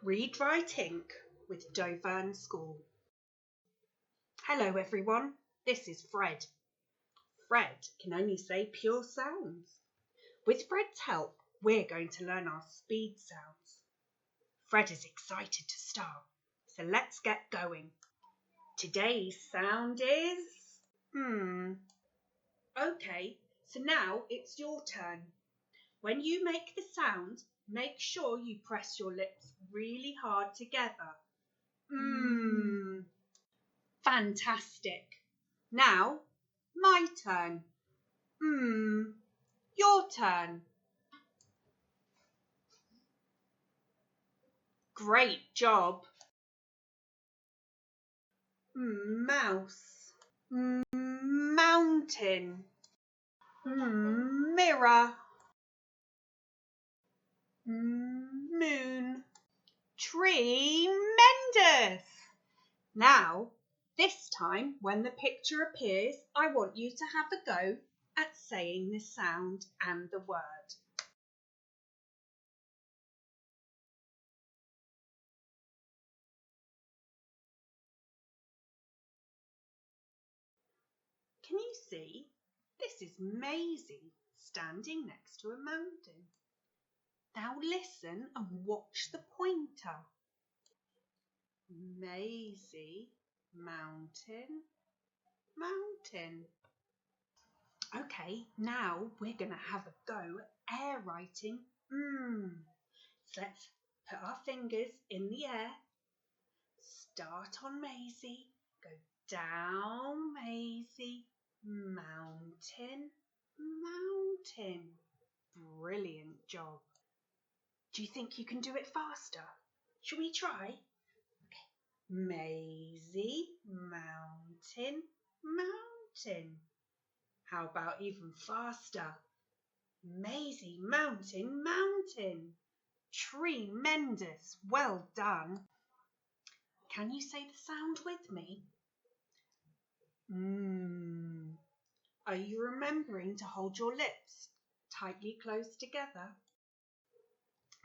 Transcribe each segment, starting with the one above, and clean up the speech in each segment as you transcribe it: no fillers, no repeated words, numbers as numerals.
Read, Write, Ink with Dover School. Hello everyone, this is Fred. Fred can only say pure sounds. With Fred's help, we're going to learn our speed sounds. Fred is excited to start, so let's get going. Today's sound is Okay, so now it's your turn. When you make the sound, make sure you press your lips really hard together. Fantastic. Now, my turn. Your turn. Great job. Mouse. Mountain. Mirror. Moon. Tremendous. Now, this time when the picture appears, I want you to have a go at saying the sound and the word. Can you see? This is Maisie standing next to a mountain. Now listen and watch the pointer. Maisie, mountain, mountain. Okay, now we're going to have a go at air writing. So let's put our fingers in the air. Start on Maisie, go down Maisie, mountain, mountain. Brilliant job. Do you think you can do it faster? Shall we try? Okay. Maisie, mountain, mountain. How about even faster? Maisie, mountain, mountain. Tremendous. Well done. Can you say the sound with me? Are you remembering to hold your lips tightly closed together?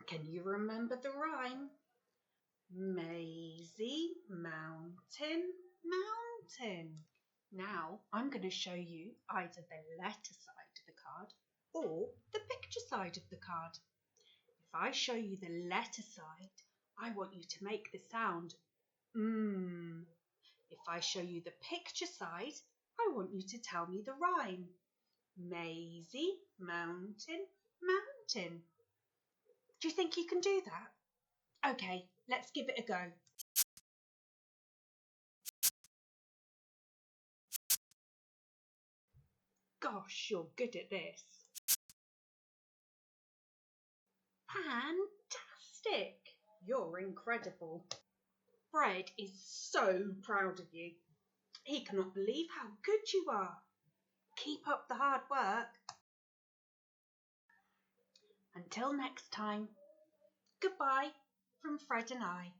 Can you remember the rhyme? Maisie, mountain, mountain. Now I'm going to show you either the letter side of the card or the picture side of the card. If I show you the letter side, I want you to make the sound If I show you the picture side, I want you to tell me the rhyme. Maisie, mountain, mountain. Do you think you can do that? Okay, let's give it a go. Gosh, you're good at this. Fantastic! You're incredible. Fred is so proud of you. He cannot believe how good you are. Keep up the hard work. Until next time, goodbye from Fred and I.